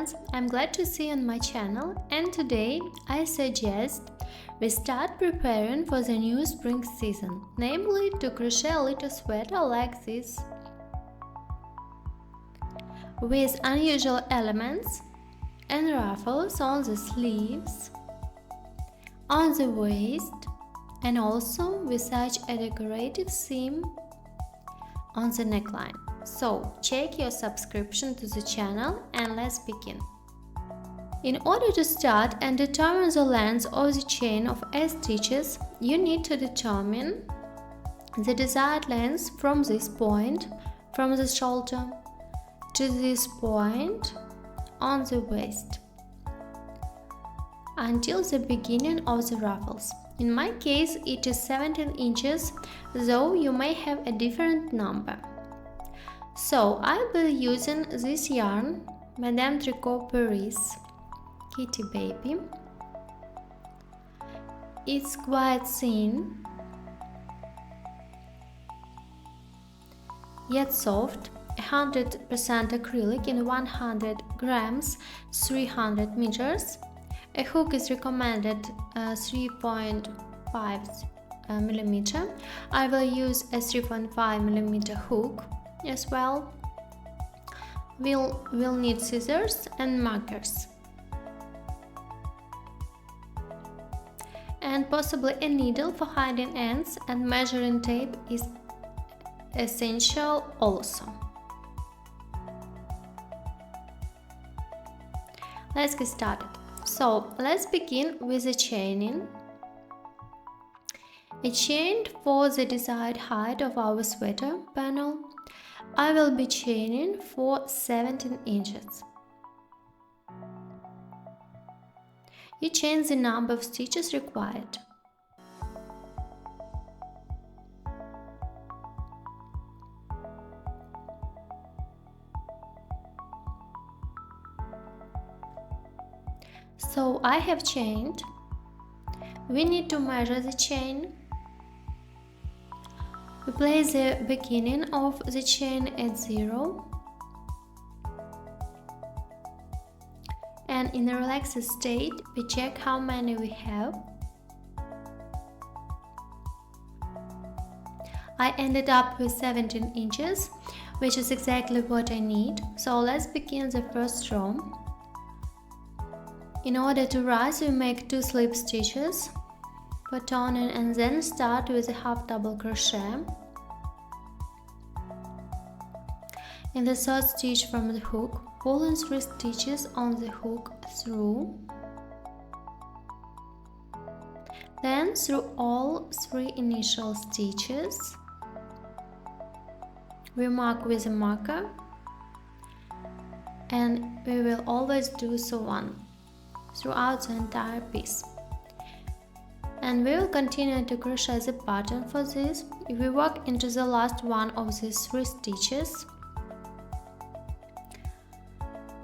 friends, I'm glad to see you on my channel, and today I suggest we start preparing for the new spring season, namely to crochet a little sweater like this with unusual elements and ruffles on the sleeves, on the waist, and also with such a decorative theme on the neckline. So check your subscription to the channel and let's begin. In order to start and determine the length of the chain of 8 stitches, you need to determine the desired length from this point, from the shoulder, to this point on the waist, until the beginning of the ruffles. In my case, it is 17 inches, though you may have a different number. So I'll be using this yarn, Madame Tricot Paris Kitty Baby. It's quite thin, yet soft, 100% acrylic in 100 grams, 300 meters. A hook is recommended 3.5 millimeter. I will use a 3.5 millimeter hook as well. We'll need scissors and markers, and possibly a needle for hiding ends, and measuring tape is essential also. Let's get started. So let's begin with the chaining. A chain for the desired height of our sweater panel. I will be chaining for 17 inches. You chain the number of stitches required. So I have chained. We need to measure the chain. We place the beginning of the chain at 0, and in a relaxed state we check how many we have. I ended up with 17 inches, which is exactly what I need. So let's begin the first row. In order to rise, we make 2 slip stitches for turning, and then start with a half double crochet in the third stitch from the hook, pulling 3 stitches on the hook through, then through all 3 initial stitches. We mark with a marker, and we will always do so on throughout the entire piece. And we will continue to crochet the pattern for this. If we work into the last one of these 3 stitches,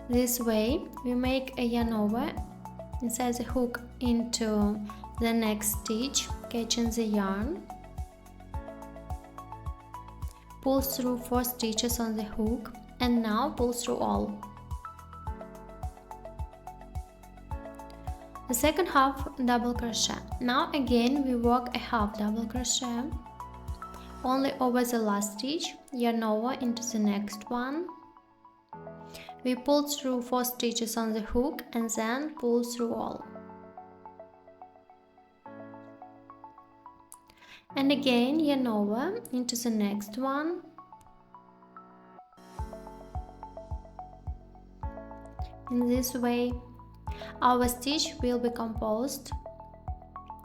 this way we make a yarn over, inside the hook into the next stitch, catching the yarn, pull through 4 stitches on the hook, and now pull through all. The second half double crochet. Now again we work a half double crochet only over the last stitch, yarn over into the next one. We pull through 4 stitches on the hook and then pull through all. And again yarn over into the next one. In this way our stitch will be composed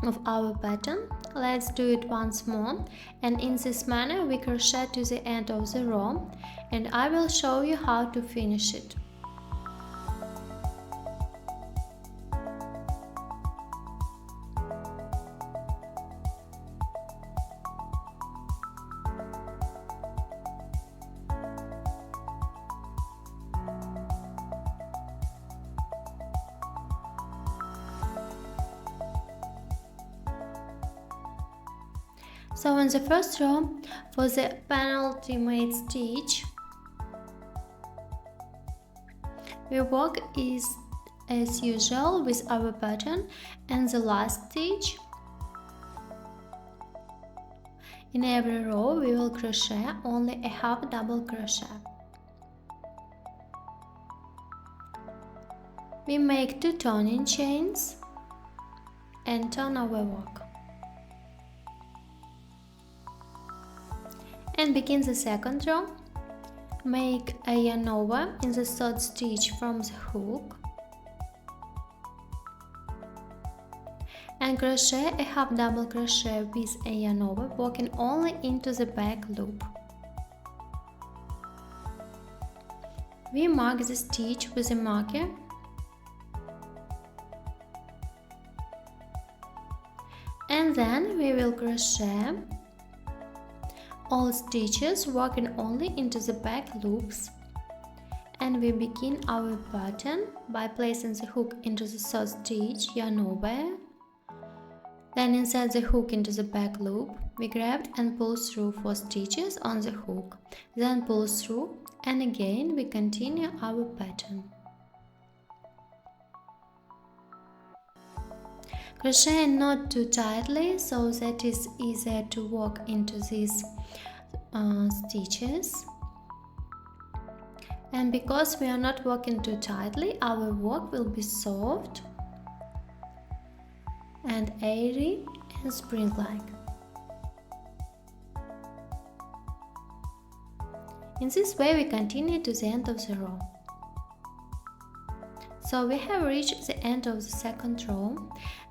of our pattern. Let's do it once more, and in this manner we crochet to the end of the row, and I will show you how to finish it. So in the first row, for the penultimate stitch, We work as usual with our pattern and the last stitch. In every row we will crochet only a half double crochet. We make 2 turning chains and turn our work. And begin the second row. Make a yarn over in the third stitch from the hook and crochet a half double crochet with a yarn over, working only into the back loop. We mark the stitch with a marker and then we will crochet all stitches, working only into the back loops, and we begin our pattern by placing the hook into the third stitch, yarn over, then insert the hook into the back loop. We grab and pull through 4 stitches on the hook, then pull through, and again we continue our pattern. Crochet not too tightly so that it's easier to work into these stitches, and because we are not working too tightly, our work will be soft and airy and spring-like. In this way we continue to the end of the row. So we have reached the end of the second row.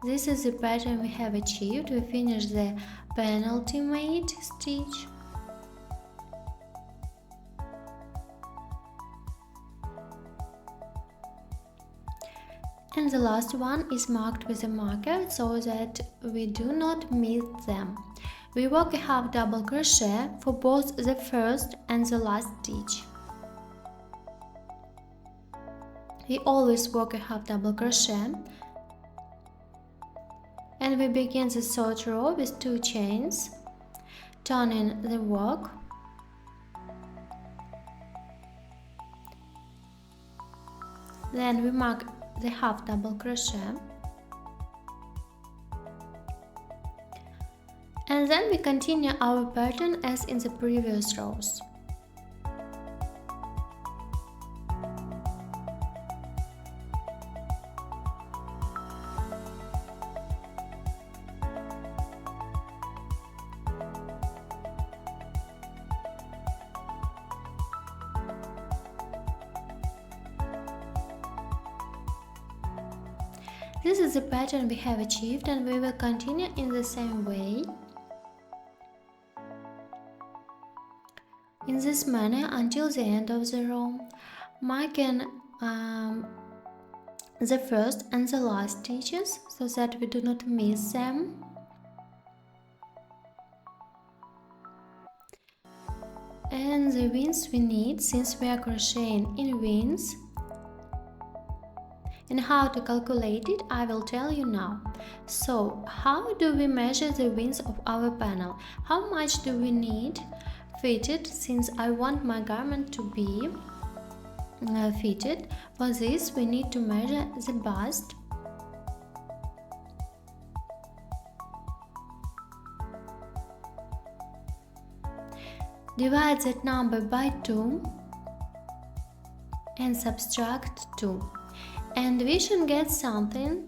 This is the pattern we have achieved. We finished the penultimate stitch. And the last one is marked with a marker so that we do not miss them. We work a half double crochet for both the first and the last stitch. We always work a half double crochet, and we begin the third row with 2 chains, turning the work, then we mark the half double crochet, and then we continue our pattern as in the previous rows. This is the pattern we have achieved, and we will continue in the same way, in this manner until the end of the row, marking the first and the last stitches so that we do not miss them. And the winds we need, since we are crocheting in winds. And how to calculate it, I will tell you now. So, how do we measure the width of our panel? How much do we need fitted, since I want my garment to be fitted? For this we need to measure the bust. Divide that number by 2 and subtract 2. And we should get something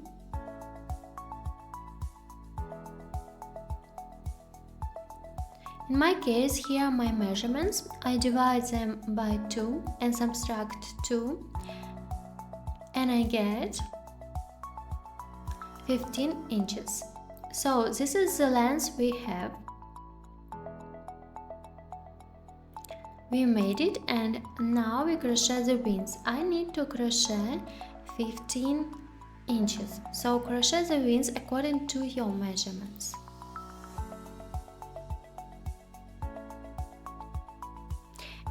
in my case. Here are my measurements. I divide them by 2 and subtract 2, and I get 15 inches. So this is the length we have. We made it, and now we crochet the winds. I need to crochet 15 inches, so crochet the winds according to your measurements.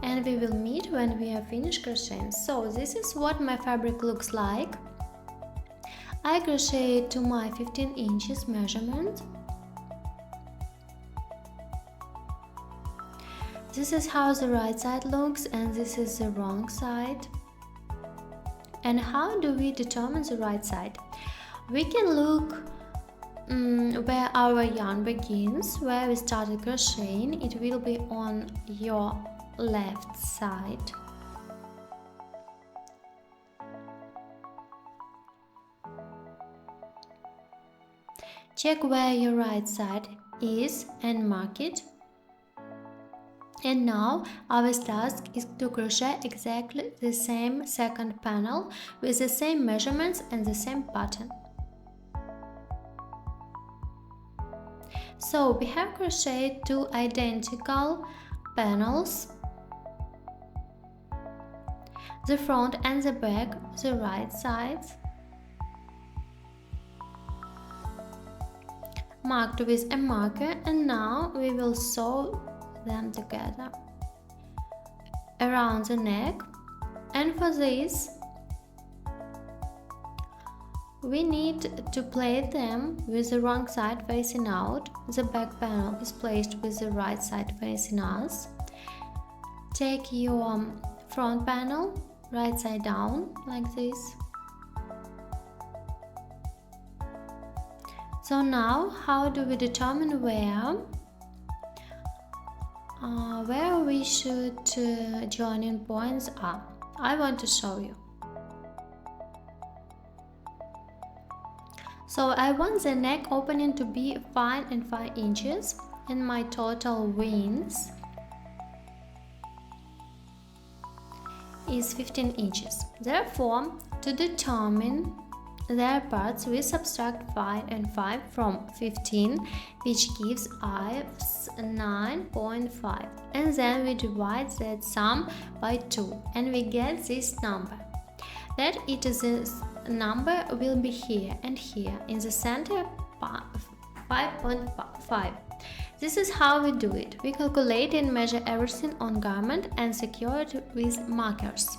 And we will meet when we are finished crocheting. So this is what my fabric looks like. I crocheted to my 15 inches measurement. This is how the right side looks, and this is the wrong side. And how do we determine the right side? We can look where our yarn begins, where we started crocheting. It will be on your left side. Check where your right side is and mark it. And now our task is to crochet exactly the same second panel with the same measurements and the same pattern. So we have crocheted 2 identical panels, the front and the back, the right sides, marked with a marker, and now we will sew them together around the neck. And for this we need to place them with the wrong side facing out. The back panel is placed with the right side facing us. Take your front panel right side down like this. So now how do we determine where we should joining points are? I want to show you. So I want the neck opening to be 5 and 5 inches, and my total wings is 15 inches. Therefore, to determine their parts, we subtract 5 and 5 from 15, which gives us 9.5, and then we divide that sum by 2 and we get this number. That it is this number will be here and here in the center, 5.5. This is how we do it. We calculate and measure everything on garment and secure it with markers.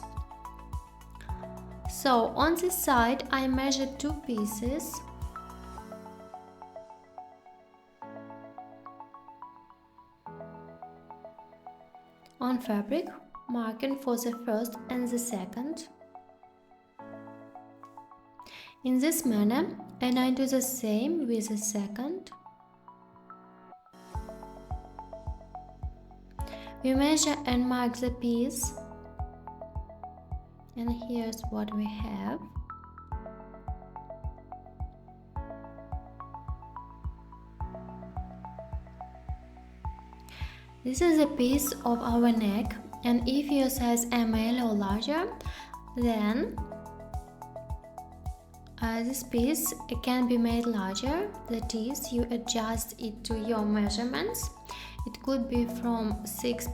So on this side I measured 2 pieces. On fabric, marking for the first and the second. In this manner, and I do the same with the second. We measure and mark the piece, and here's what we have. This is a piece of our neck, and if your size ML or larger, then this piece can be made larger. That is, you adjust it to your measurements. It could be from 6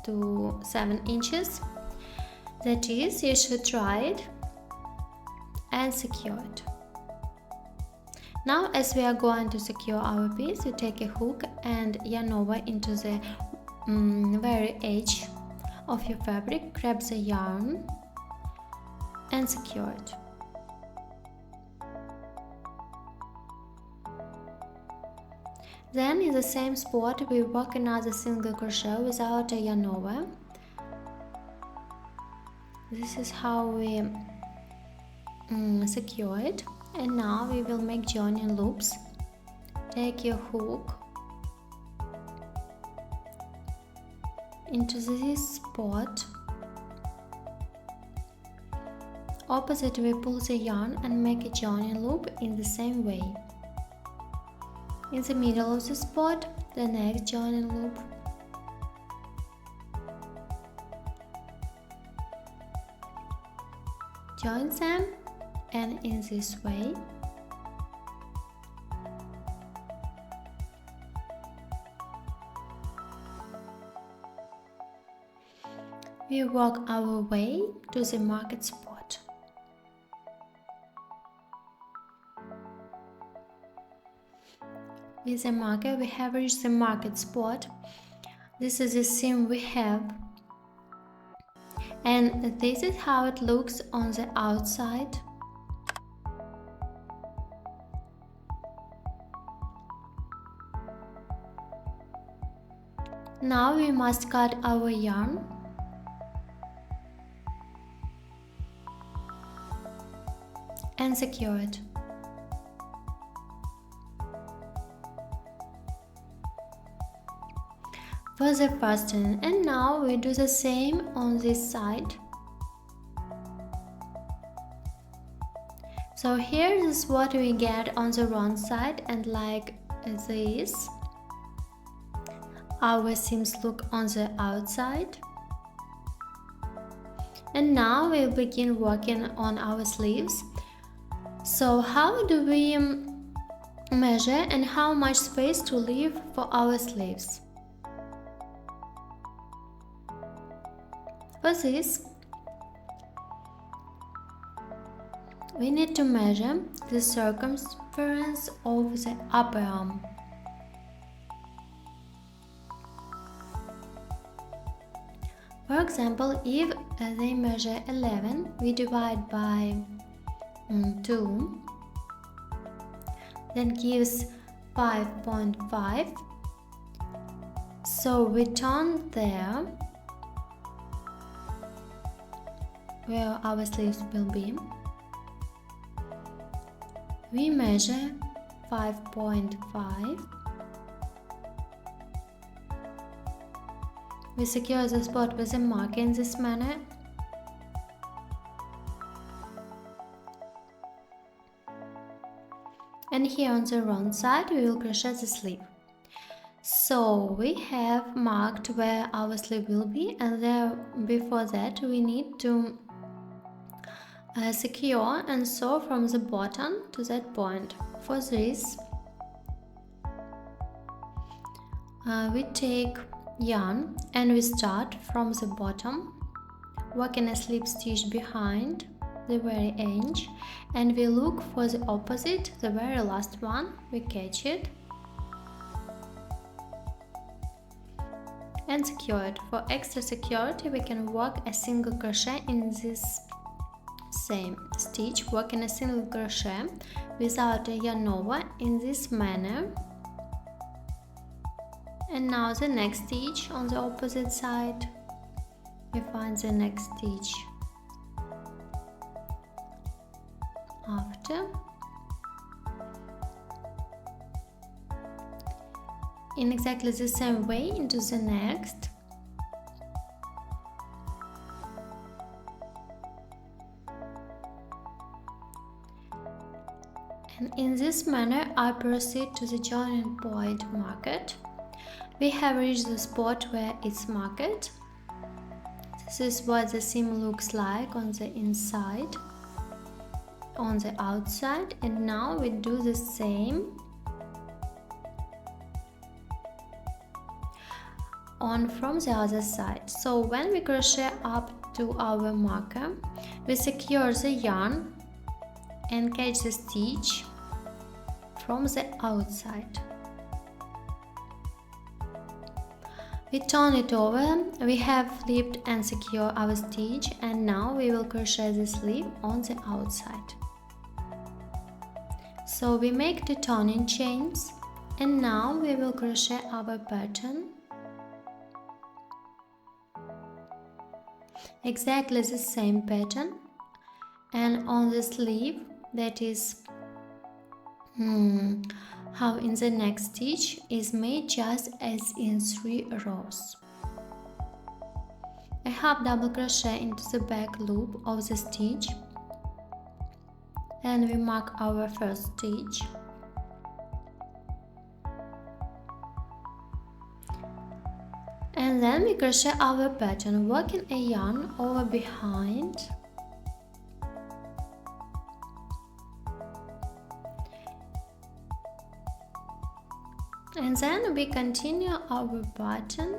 to 7 inches. That is, you should try it and secure it. Now, as we are going to secure our piece, you take a hook and yarn over into the very edge of your fabric, grab the yarn and secure it. Then in the same spot we work another single crochet without a yarn over. This is how we secure it. And now we will make joining loops. Take your hook into this spot. Opposite we pull the yarn and make a joining loop in the same way. In the middle of the spot, the next joining loop. Join them, and in this way we work our way to the marked spot. With the marker we have reached the marked spot. This is the seam we have, and this is how it looks on the outside. Now we must cut our yarn. and secure it. Further fasten, and now we do the same on this side. So here is what we get on the wrong side, and like this, our seams look on the outside. And now we'll begin working on our sleeves. So how do we measure and how much space to leave for our sleeves? For this, we need to measure the circumference of the upper arm. For example, if they measure 11, we divide by 2, then gives 5.5. So we turn there, where our sleeves will be. We measure 5.5. We secure the spot with a mark in this manner. And here on the wrong side we will crochet the sleeve. So we have marked where our sleeve will be, and there before that we need to secure and sew from the bottom to that point. For this, we take yarn and we start from the bottom, working a slip stitch behind the very edge, and we look for the opposite, the very last one. We catch it and secure it. For extra security, we can work a single crochet in this same stitch, working a single crochet without a yarn over in this manner. And now the next stitch on the opposite side, we find the next stitch after. In exactly the same way into the next. And in this manner I proceed to the joining point marked. We have reached the spot where it's marked. This is what the seam looks like on the inside, on the outside, and now we do the same on from the other side. So when we crochet up to our marker, we secure the yarn and catch the stitch from the outside. We turn it over, we have flipped and secure our stitch, and now we will crochet the sleeve on the outside. So we make the turning chains, and now we will crochet our pattern. Exactly the same pattern, and on the sleeve, that is how in the next stitch is made just as in 3 rows. A half double crochet into the back loop of the stitch, and we mark our first stitch. And then we crochet our pattern, working a yarn over behind. And then we continue our pattern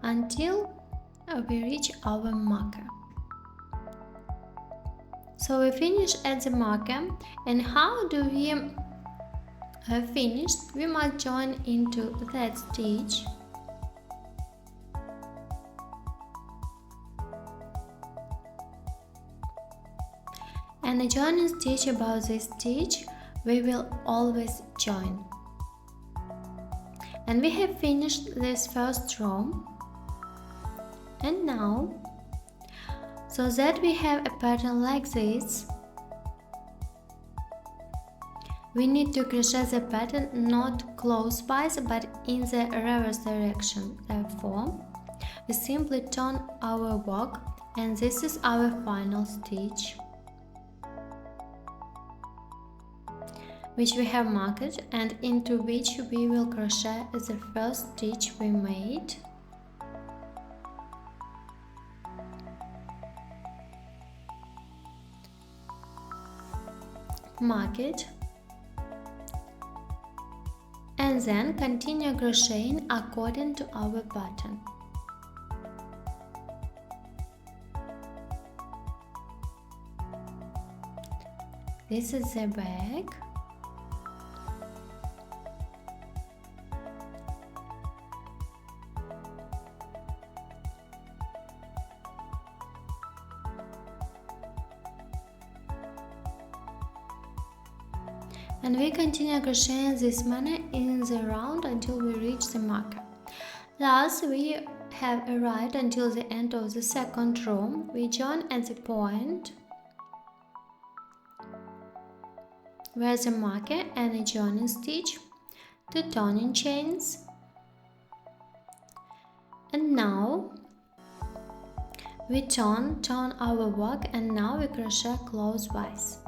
until we reach our marker. So we finish at the marker, and how do we finish? We must join into that stitch. And the joining stitch above this stitch we will always join. And we have finished this first row. And now, so that we have a pattern like this, we need to crochet the pattern not closewise but in the reverse direction. Therefore, we simply turn our work, and this is our final stitch, which we have marked and into which we will crochet the first stitch we made. Mark it and then continue crocheting according to our pattern. This is the back. And we continue crocheting this manner in the round until we reach the marker. Thus, we have arrived until the end of the second row. We join at the point where the marker and a joining stitch, 2 turning chains, and now we turn our work, and now we crochet closewise.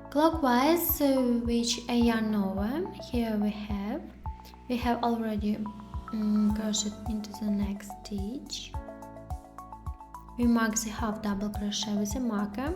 Clockwise, switch a yarn over. Here we have already crocheted into the next stitch. We mark the half double crochet with a marker.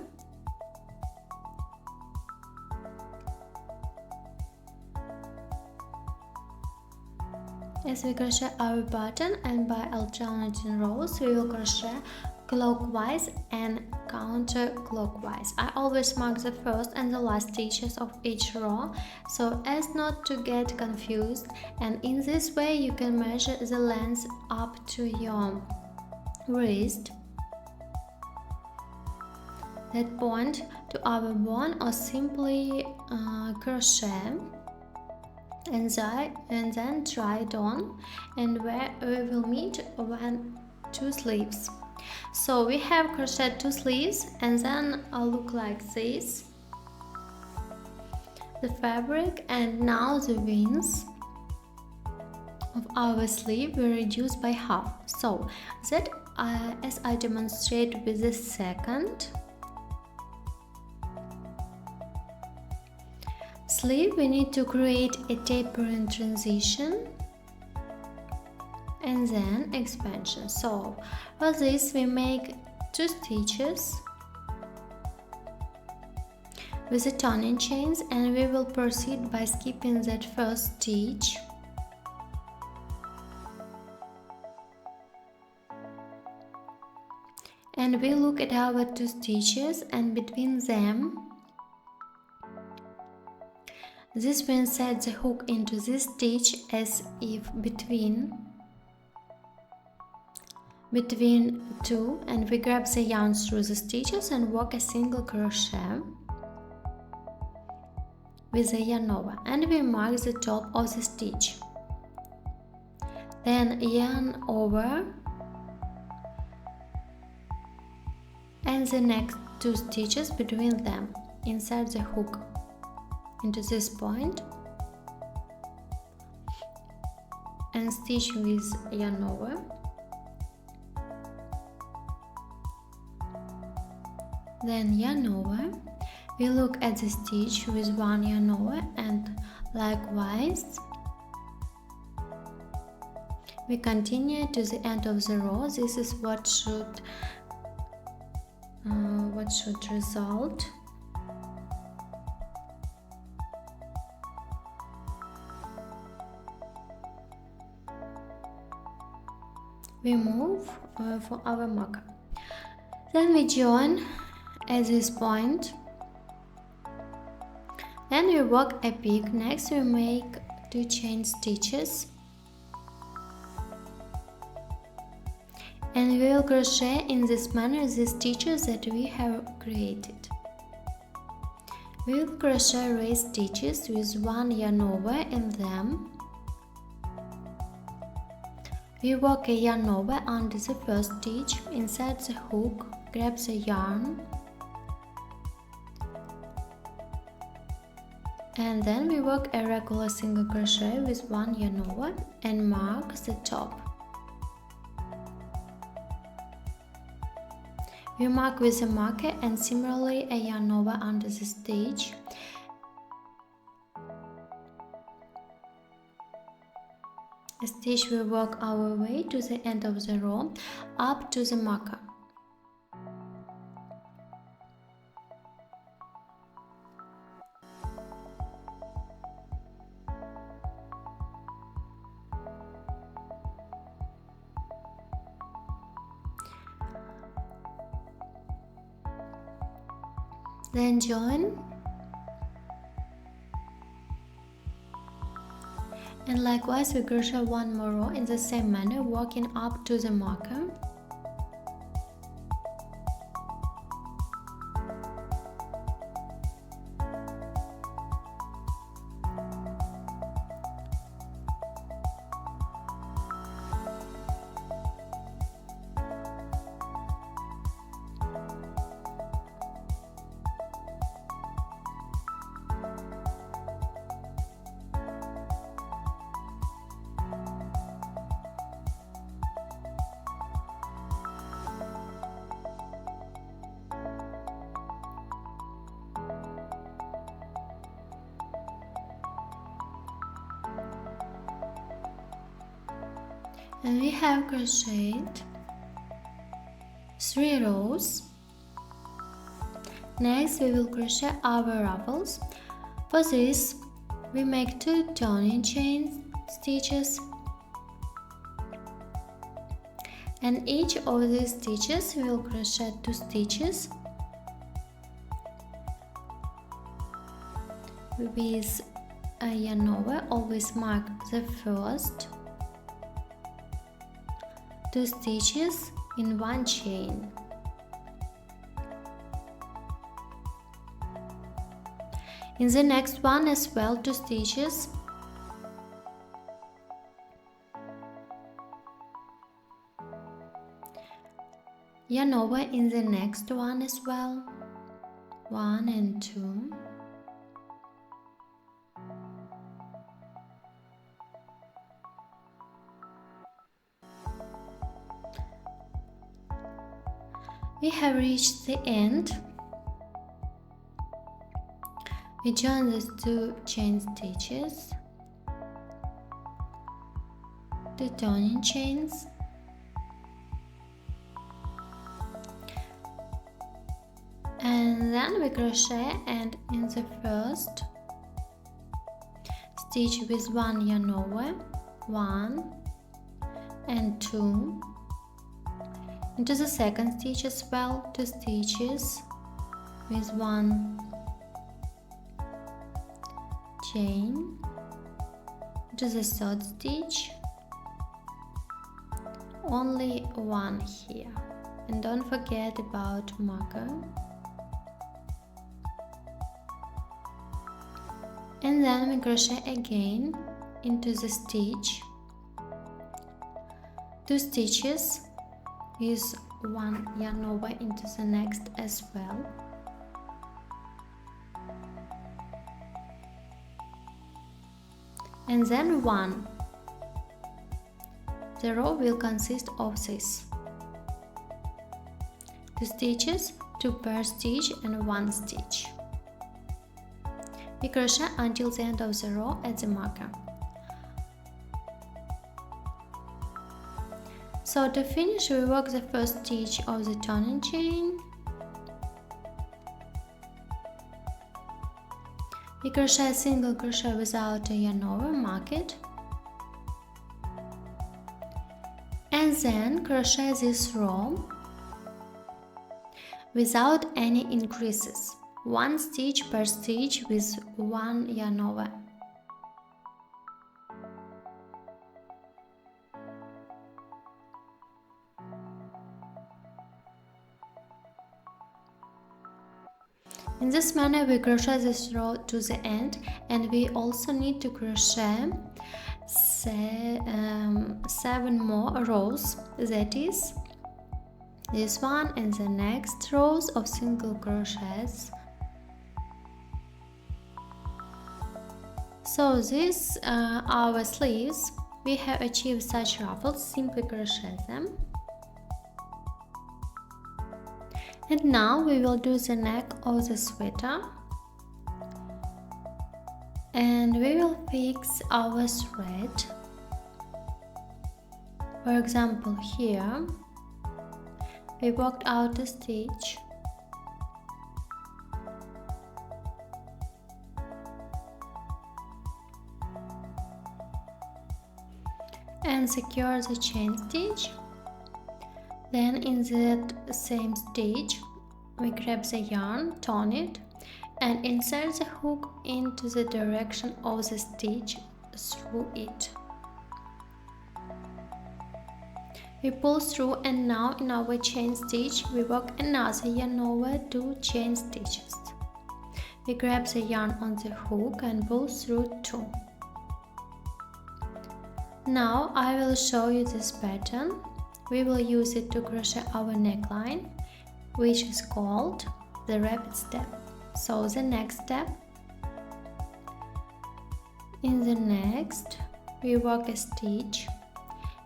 As we crochet our pattern, and by alternating rows, we will crochet clockwise and counterclockwise. I always mark the first and the last stitches of each row so as not to get confused, and in this way you can measure the length up to your wrist. That point to our bone, or simply crochet and then try it on, and where we will meet when 2 sleeves. So we have crocheted 2 sleeves, and then look like this, the fabric, and now the wings of our sleeve we reduce by half, so that as I demonstrate with the second sleeve, we need to create a tapering transition and then expansion. So for this we make 2 stitches with the turning chains, and we will proceed by skipping that first stitch. And we look at our 2 stitches, and between them this will insert the hook into this stitch as if between 2, and we grab the yarn through the stitches and work a single crochet with the yarn over, and we mark the top of the stitch. Then yarn over and the next 2 stitches between them. Insert the hook into this point and stitch with yarn over. Then yarn over. We look at the stitch with 1 yarn over, and likewise we continue to the end of the row. This is what should result. We move for our marker. Then we join at this point. Then we work a peak. Next we make 2 chain stitches, and we will crochet in this manner the stitches that we have created. We will crochet raised stitches with 1 yarn over in them. We work a yarn over under the first stitch, insert the hook, grab the yarn, and then we work a regular single crochet with 1 yarn over and mark the top. We mark with a marker and similarly a yarn over under the stitch. A stitch will work our way to the end of the row, up to the marker. Then join, and likewise we crochet 1 more row in the same manner, working up to the marker. And we have crocheted 3 rows. Next we will crochet our ruffles. For this we make 2 turning chain stitches, and each of these stitches we will crochet 2 stitches with a yarn over. Always mark the first 2 stitches in 1 chain. In the next one as well 2 stitches. Yarn over in the next one as well. 1 and 2. We have reached the end. We join these 2 chain stitches, 2 turning chains, and then we crochet, and in the first stitch with 1 yarn over, 1 and 2. Into the second stitch as well, 2 stitches with 1 chain. Into the third stitch, only 1 here, and don't forget about marker. And then we crochet again into the stitch, 2 stitches with 1 yarn over into the next as well. And then 1. The row will consist of this: 2 stitches, 2 per stitch and 1 stitch. We crochet until the end of the row at the marker. So to finish, we work the first stitch of the turning chain. We crochet a single crochet without a yarn over, mark it, and then crochet this row without any increases, 1 stitch per stitch with 1 yarn over. In this manner we crochet this row to the end, and we also need to crochet 7 more rows, that is this one and the next rows of single crochets. So this our sleeves. We have achieved such ruffles. Simply crochet them. And now we will do the neck of the sweater, and we will fix our thread. For example, here we worked out a stitch, and secure the chain stitch. Then in that same stitch we grab the yarn, turn it, and insert the hook into the direction of the stitch through it. We pull through, and now in our chain stitch we work another yarn over 2 chain stitches. We grab the yarn on the hook and pull through 2. Now I will show you this pattern. We will use it to crochet our neckline, which is called the rapid step. So the next step, in the next we work a stitch,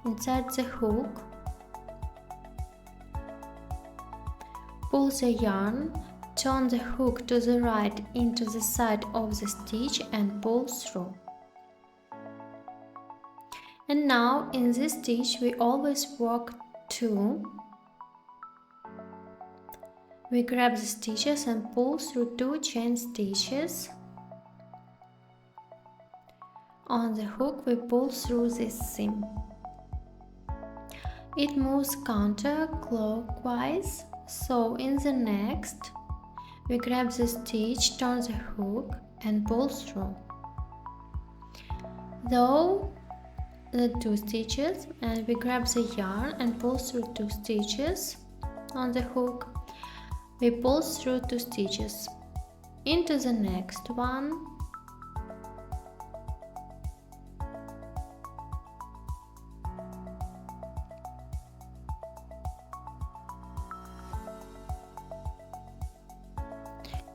insert the hook, pull the yarn, turn the hook to the right into the side of the stitch and pull through. And now in this stitch we always work 2. We grab the stitches and pull through 2 chain stitches. On the hook we pull through this seam. It moves counterclockwise, so in the next we grab the stitch, turn the hook and pull through. Though the 2 stitches, and we grab the yarn and pull through 2 stitches. On the hook we pull through 2 stitches into the next one,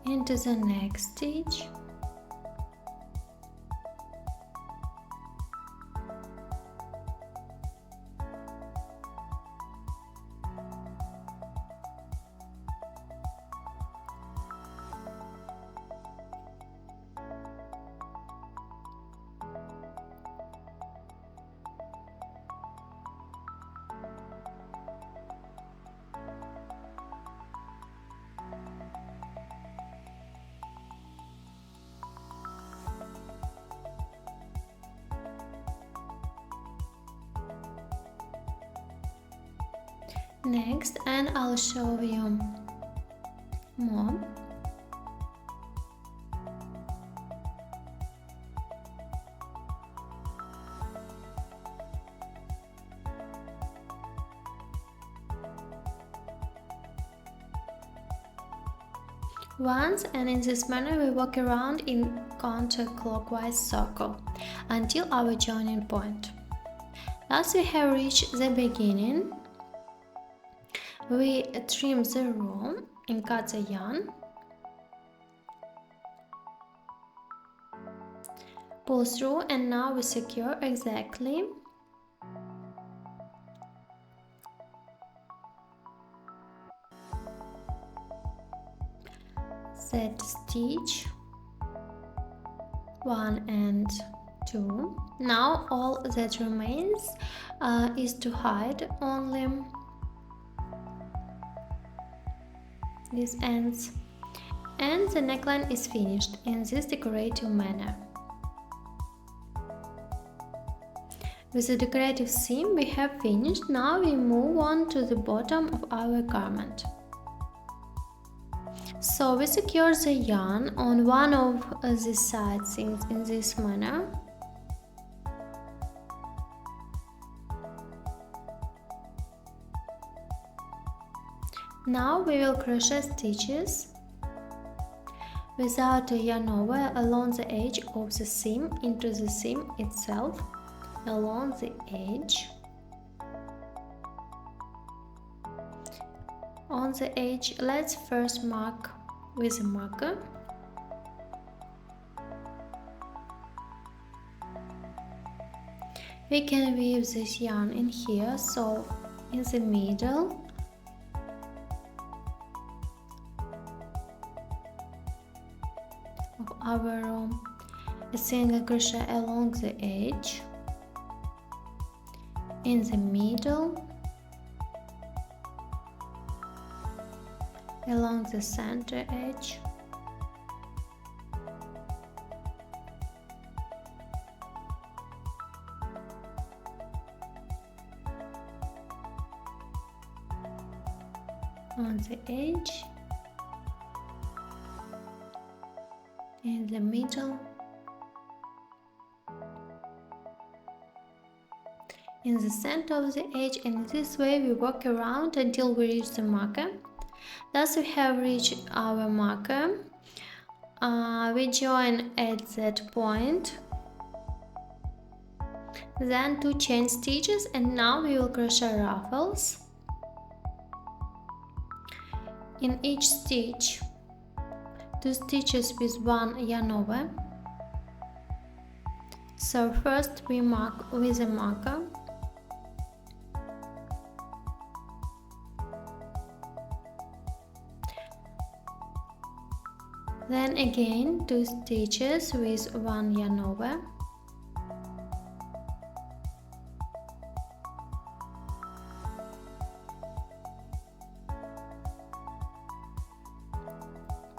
into the next stitch, next, and I'll show you more. Once, and in this manner we walk around in counterclockwise circle until our joining point. As we have reached the beginning, we trim the row and cut the yarn, pull through, and now we secure exactly that stitch 1 and 2. Now all that remains is to hide only these ends, and the neckline is finished in this decorative manner. With the decorative seam we have finished. Now we move on to the bottom of our garment. So we secure the yarn on one of the side seams in this manner. Now we will crochet stitches without a yarn over along the edge of the seam into the seam itself, along the edge. On the edge, let's first mark with a marker. We can weave this yarn in here, so in the middle of our row, a single crochet along the edge, in the middle, along the center edge, on the edge, in the middle, in the center of the edge, and this way we walk around until we reach the marker. Thus we have reached our marker. We join at that point, then 2 chain stitches, and now we will crochet ruffles. In each stitch, 2 stitches with 1 yarn over. So first we mark with a marker, then again 2 stitches with 1 yarn over.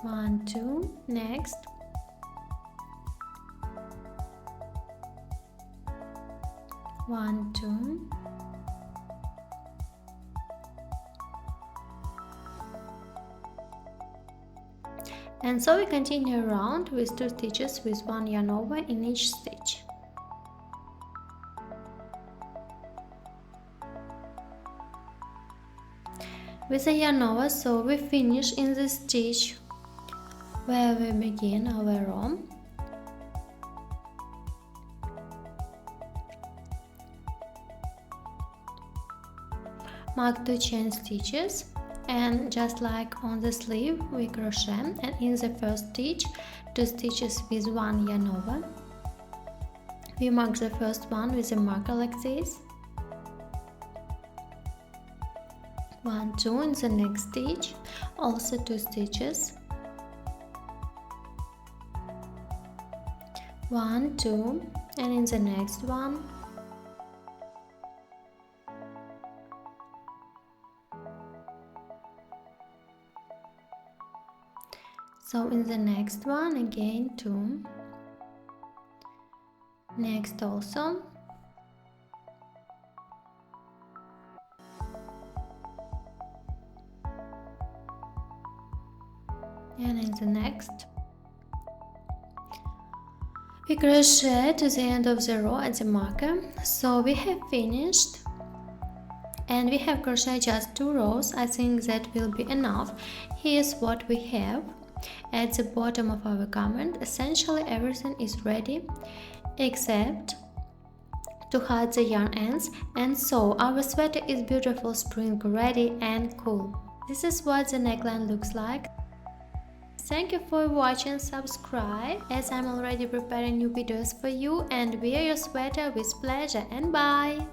One, two, next. One, two. And so we continue around with 2 stitches with 1 yarn over in each stitch. With a yarn over, so we finish in the stitch where we begin our row. Mark 2 chain stitches, and just like on the sleeve we crochet, and in the first stitch 2 stitches with 1 yarn over. We mark the first one with a marker like this. 1, 2, in the next stitch also 2 stitches. 1, 2, and in the next one so in the next one again 2, next also, and in the next. We crochet to the end of the row at the marker. So we have finished, and we have crocheted just 2 rows. I think that will be enough. Here's what we have at the bottom of our garment. Essentially everything is ready except to hide the yarn ends, and so our sweater is beautiful, spring ready and cool. This is what the neckline looks like. Thank you for watching, subscribe as I'm already preparing new videos for you, and wear your sweater with pleasure, and bye!